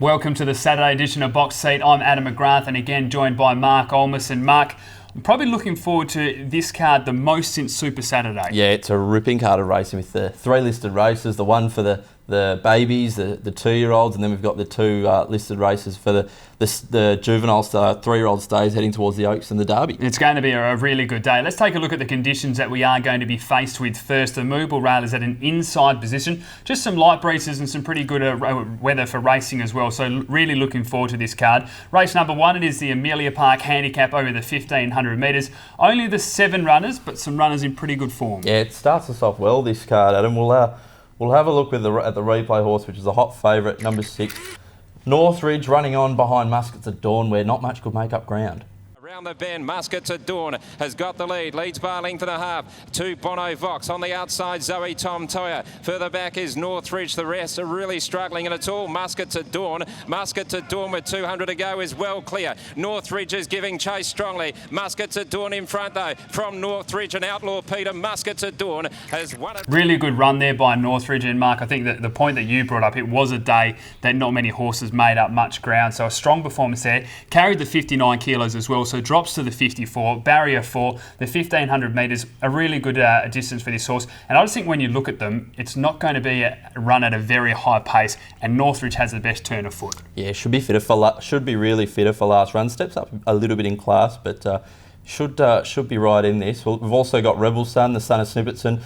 Welcome to the Saturday edition of Box Seat. I'm Adam McGrath and again joined by Mark Olmos. And Mark, I'm probably looking forward to this card the most since Super Saturday. Yeah, it's a ripping card of racing with the three listed races, the one for the babies, the 2-year-olds, and then we've got the two listed races for the juvenile 3-year-old stays heading towards the Oaks and the Derby. It's going to be a really good day. Let's take a look at the conditions that we are going to be faced with first. The Movable Rail is at an inside position, just some light breezes and some pretty good weather for racing as well, so really looking forward to this card. Race number 1, it is the Amelia Park Handicap over the 1500 metres. Only the 7 runners, but some runners in pretty good form. Yeah, it starts us off well, this card, Adam. We'll have a look at the replay horse, which is a hot favourite, number 6. Northridge running on behind Muskets at Dawn, where not much could make up ground. Around the bend, Muskets at Dawn has got the lead, leads by a length and a half to Bono Vox. On the outside, Zoe Tom Toya. Further back is Northridge. The rest are really struggling, and it's all Muskets at Dawn. Muskets at Dawn with 200 to go is well clear. Northridge is giving chase strongly. Muskets at Dawn in front though. From Northridge and Outlaw Peter, Muskets at Dawn has won it. Really good run there by Northridge. And Mark, I think that the point that you brought up, it was a day that not many horses made up much ground. So a strong performance there. Carried the 59 kilos as well. So drops to the 54, barrier 4, the 1500 metres, a really good distance for this horse. And I just think when you look at them, it's not going to be a run at a very high pace, and Northridge has the best turn of foot. Yeah, should be really fitter for last run. Steps up a little bit in class, but should be right in this. We've also got Rebel Sun, the son of Snipperton.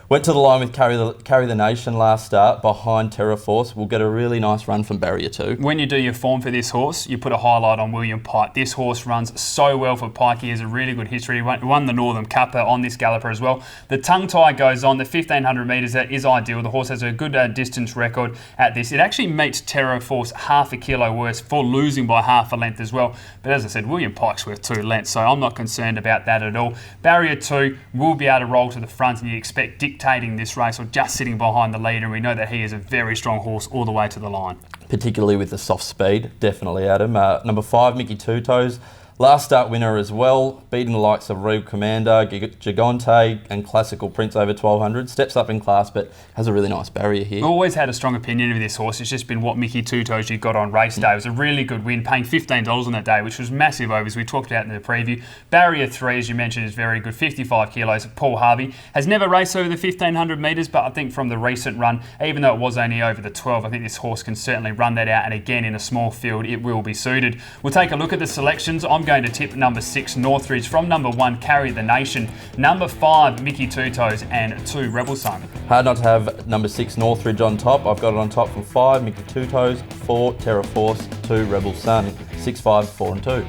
Went to the line with Carry the Nation last start behind Terra Force. We'll get a really nice run from Barrier 2. When you do your form for this horse, you put a highlight on William Pike. This horse runs so well for Pike. He has a really good history. He won the Northern Cup on this galloper as well. The tongue tie goes on. The 1500 metres is ideal. The horse has a good distance record at this. It actually meets Terra Force half a kilo worse for losing by half a length as well. But as I said, William Pike's worth 2 lengths, so I'm not concerned about that at all. Barrier 2 will be able to roll to the front, and you expect dictating this race or just sitting behind the leader, and we know that he is a very strong horse all the way to the line. Particularly with the soft speed, definitely, Adam. Number 5, Mickey Two Toes. Last start winner as well, beating the likes of Real Commander, Gigante and Classical Prince over 1200. Steps up in class, but has a really nice barrier here. We've always had a strong opinion of this horse. It's just been what Mickey Two Toes you got on race day. It was a really good win, paying $15 on that day, which was massive over, as we talked about in the preview. Barrier 3, as you mentioned, is very good, 55 kilos. Paul Harvey has never raced over the 1500 metres, but I think from the recent run, even though it was only over the 12, I think this horse can certainly run that out, and again, in a small field, it will be suited. We'll take a look at the selections. I'm going to tip number 6, Northridge. From number 1, Carry the Nation. Number 5, Mickey Two Toes, and 2, Rebel Sun. Hard not to have number 6, Northridge on top. I've got it on top from 5, Mickey Two Toes, 4, Terra Force, 2, Rebel Sun, 6, 5, 4 and 2.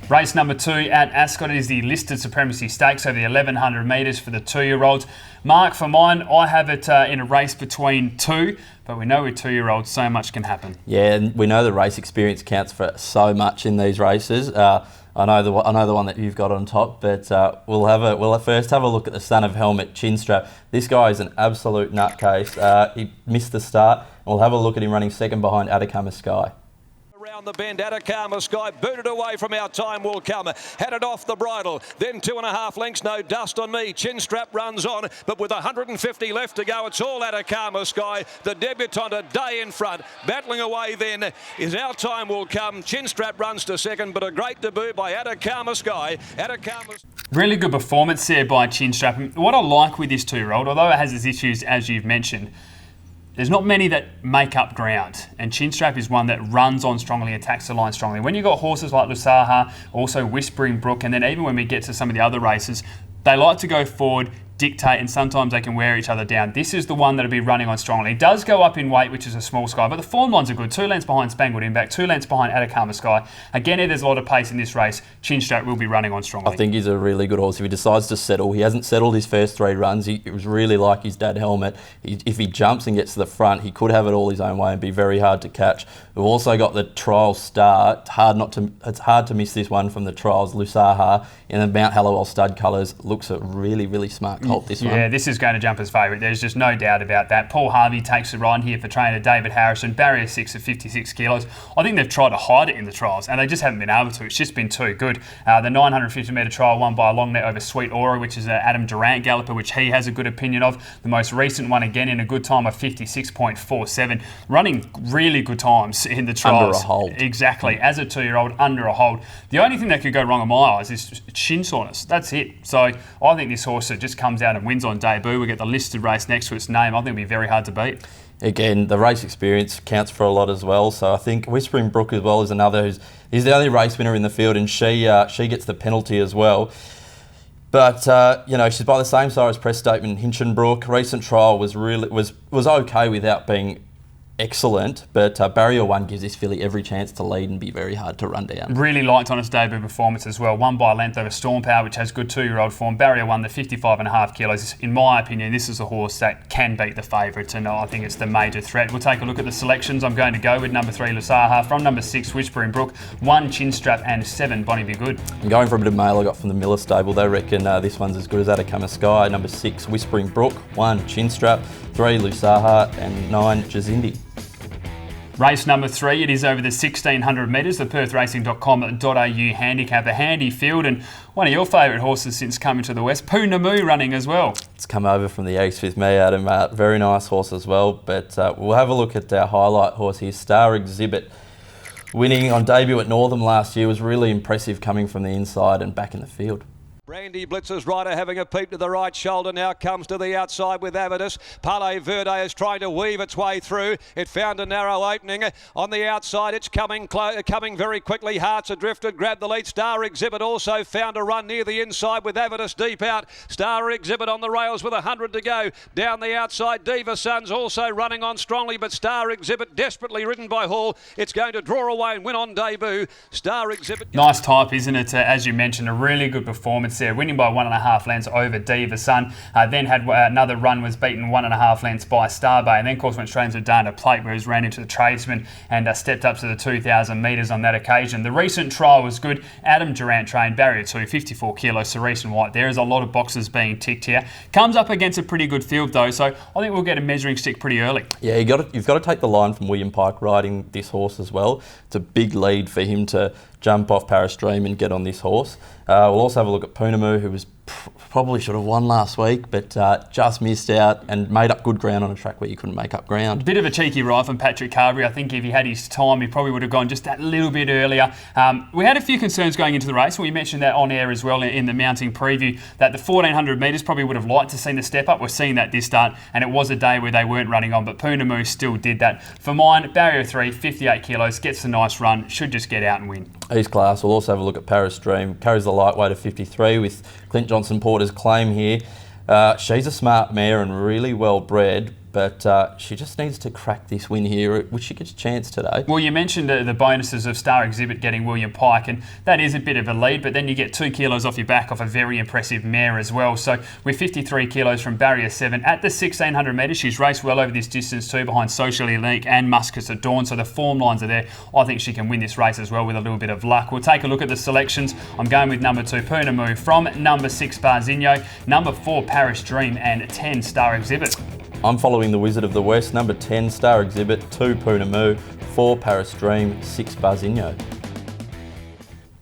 Race number 2 at Ascot is the Listed Supremacy Stakes over the 1100 metres for the 2-year-olds. Mark, for mine, I have it in a race between 2, but we know with 2-year-olds so much can happen. Yeah, and we know the race experience counts for so much in these races. I know the one that you've got on top, but we'll first have a look at the son of Helmet, Chinstrap. This guy is an absolute nutcase. He missed the start, and we'll have a look at him running second behind Atacama Sky. Around the bend, Atacama Sky booted away from Our Time Will Come. Had it off the bridle. Then 2.5 lengths, No Dust on Me. Chinstrap runs on, but with 150 left to go, it's all Atacama Sky. The debutant a day in front. Battling away then is Our Time Will Come. Chinstrap runs to second, but a great debut by Atacama Sky. Really good performance there by Chinstrap. What I like with this 2-year-old, although it has its issues, as you've mentioned, there's not many that make up ground, and Chinstrap is one that runs on strongly, attacks the line strongly. When you've got horses like Lusaha, also Whispering Brook, and then even when we get to some of the other races, they like to go forward, dictate, and sometimes they can wear each other down. This is the one that'll be running on strongly. It does go up in weight, which is a small Sky, but the form lines are good. 2 lengths behind Spangled Impact, 2 lengths behind Atacama Sky. Again, if there's a lot of pace in this race, Chinstrap will be running on strongly. I think he's a really good horse. If he decides to settle, he hasn't settled his first 3 runs. It was really like his dad Helmet. If he jumps and gets to the front, he could have it all his own way and be very hard to catch. We've also got the trial start. It's hard to miss this one from the trials. Lusaha in the Mount Hallowell stud colours looks a really, really smart colour. colt, this one. Yeah, this is going to jump as favourite. There's just no doubt about that. Paul Harvey takes the run here for trainer David Harrison. Barrier 6 at 56 kilos. I think they've tried to hide it in the trials, and they just haven't been able to. It's just been too good. The 950-metre trial won by a long net over Sweet Aura, which is an Adam Durant galloper, which he has a good opinion of. The most recent one, again, in a good time of 56.47. Running really good times in the trials. Under a hold. Exactly. As a 2-year-old, under a hold. The only thing that could go wrong in my eyes is shin soreness. That's it. So I think this horse that just comes out and wins on debut, we get the listed race next to its name. I think it'll be very hard to beat. Again, the race experience counts for a lot as well. So I think Whispering Brook as well is another he's the only race winner in the field, and she gets the penalty as well. But she's by the same side as Press Statement Hinchinbrook. Recent trial was okay without being excellent, but Barrier 1 gives this filly every chance to lead and be very hard to run down. Really liked on its debut performance as well. Won by a length over Storm Power, which has good 2-year-old form. Barrier 1, the 55.5 kilos. In my opinion, this is a horse that can beat the favourites, and I think it's the major threat. We'll take a look at the selections. I'm going to go with number 3, Lusaha. From number 6, Whispering Brook. 1, Chinstrap, and 7, Bonnie Be Good. I'm going for a bit of mail I got from the Miller stable. They reckon this one's as good as Atacama Sky. Number 6, Whispering Brook. 1, Chinstrap. 3, Lusaha. And 9, Jazindi. Race number 3, it is over the 1,600 metres, the perthracing.com.au handicap, a handy field, and one of your favourite horses since coming to the West, Poonamoo, running as well. It's come over from the East with me, Adam. Very nice horse as well, but we'll have a look at our highlight horse here, Star Exhibit. Winning on debut at Northam last year was really impressive, coming from the inside and back in the field. Brandy Blitz's rider having a peep to the right shoulder, now comes to the outside with Avidus. Palais Verde is trying to weave its way through. It found a narrow opening on the outside. It's coming very quickly. Hearts Adrift grabbed the lead. Star Exhibit also found a run near the inside with Avidus deep out. Star Exhibit on the rails with 100 to go. Down the outside, Diva Sons also running on strongly, but Star Exhibit desperately ridden by Hall. It's going to draw away and win on debut. Star Exhibit. Nice type, isn't it? As you mentioned, a really good performance there, winning by 1.5 lengths over Diva Sun. Then had another run, was beaten 1.5 lengths by Starbay, and then of course went straight into Dana Plate, where he ran into the tradesman and stepped up to the 2,000 metres on that occasion. The recent trial was good. Adam Durant trained, Barrier 2, 54 kilos, Cerise and White. There is a lot of boxes being ticked here. Comes up against a pretty good field though, so I think we'll get a measuring stick pretty early. Yeah, you've got to take the line from William Pike riding this horse as well. It's a big lead for him to jump off Paris Dream and get on this horse. We'll also have a look at Poonamoo, who was probably should have won last week, but just missed out and made up good ground on a track where you couldn't make up ground. Bit of a cheeky ride from Patrick Carberry. I think if he had his time, he probably would have gone just that little bit earlier. We had a few concerns going into the race. We mentioned that on air as well in the mounting preview, that the 1,400 metres probably would have liked to see the step up. We're seeing that this start, and it was a day where they weren't running on, but Poonamoo still did that. For mine, Barrier 3, 58 kilos, gets a nice run, should just get out and win. He's class. We'll also have a look at Paris Dream. Carries the lightweight of 53 with Clint Johnson Porter's claim here. She's a smart mare and really well bred, but she just needs to crack this win here, which she gets a chance today. Well, you mentioned the bonuses of Star Exhibit getting William Pike, and that is a bit of a lead, but then you get 2 kilos off your back off a very impressive mare as well. So with 53 kilos from Barrier 7 at the 1,600 metres, she's raced well over this distance too, behind Socially Elite and Muskets at Dawn, so the form lines are there. I think she can win this race as well with a little bit of luck. We'll take a look at the selections. I'm going with number 2, Poonamoo, from number 6, Barzinho, number 4, Paris Dream, and 10, Star Exhibit. I'm following the Wizard of the West. Number 10, Star Exhibit. 2, Poonamoo. 4, Paris Dream. 6, Barzinho.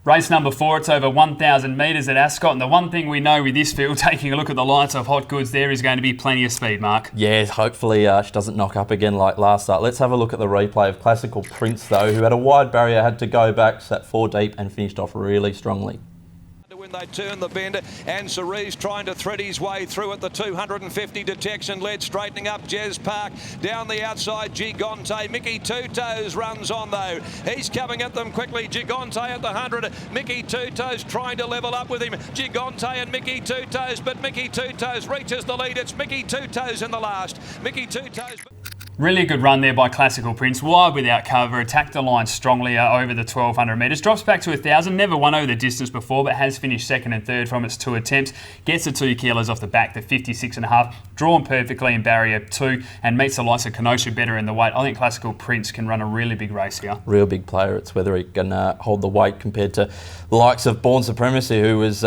Race number 4, it's over 1,000 metres at Ascot, and the one thing we know with this field, taking a look at the lights of Hot Goods, there is going to be plenty of speed, Mark. Yeah, hopefully she doesn't knock up again like last start. Let's have a look at the replay of Classical Prince, though, who had a wide barrier, had to go back, sat 4 deep and finished off really strongly. When they turn the bend, and Cerise trying to thread his way through at the 250. Detection led, straightening up Jez Park. Down the outside, Gigante. Mickey Two Toes runs on though. He's coming at them quickly. Gigante at the 100. Mickey Two Toes trying to level up with him. Gigante and Mickey Two Toes, but Mickey Two Toes reaches the lead. It's Mickey Two Toes in the last. Mickey Two Toes. Really good run there by Classical Prince, wide without cover, attacked the line strongly over the 1,200 metres, drops back to 1,000, never won over the distance before, but has finished 2nd and 3rd from its 2 attempts, gets the 2 kilos off the back, the 56.5, drawn perfectly in Barrier 2, and meets the likes of Kenosha better in the weight. I think Classical Prince can run a really big race here. Real big player. It's whether he can hold the weight compared to the likes of Born Supremacy, who was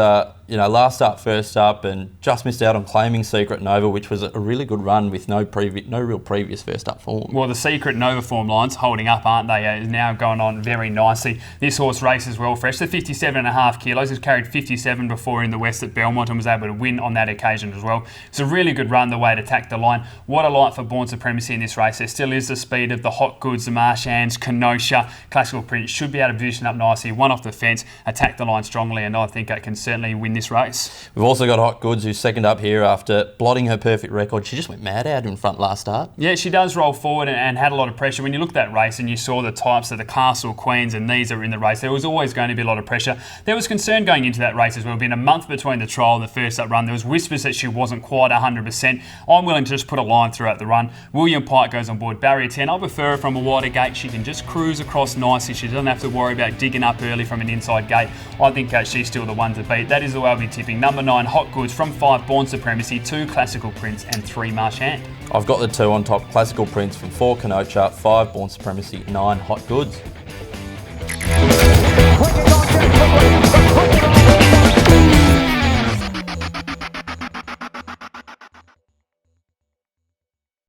last up, first up, and just missed out on claiming Secret Nova, which was a really good run with no real previous first up form. Well, the Secret Nova form line's holding up, aren't they? Now going on very nicely. This horse races well fresh. The 57.5 kilos. He's carried 57 before in the West at Belmont and was able to win on that occasion as well. It's a really good run the way it attacked the line. What a light for Born Supremacy in this race. There still is the speed of the Hot Goods, the Marchands, Kenosha, Classical Prince. Should be able to position up nicely. One off the fence, attack the line strongly, and I think it can certainly win this race. We've also got Hot Goods, who's second up here after blotting her perfect record. She just went mad out in front last start. Yeah, she does roll forward and had a lot of pressure. When you look at that race and you saw the types of the Castle Queens and these are in the race, there was always going to be a lot of pressure. There was concern going into that race as well. Been a month between the trial and the first up run. There was whispers that she wasn't quite 100%. I'm willing to just put a line throughout the run. William Pike goes on board. Barrier 10, I prefer her from a wider gate. She can just cruise across nicely. She doesn't have to worry about digging up early from an inside gate. I think she's still the one to beat. That is the way I'll be tipping. Number 9, Hot Goods, from 5, Born Supremacy, 2, Classical Prince, and 3, Marchand. I've got the 2 on top, Classical Prince, from 4, Kenosha, 5, Born Supremacy, 9, Hot Goods.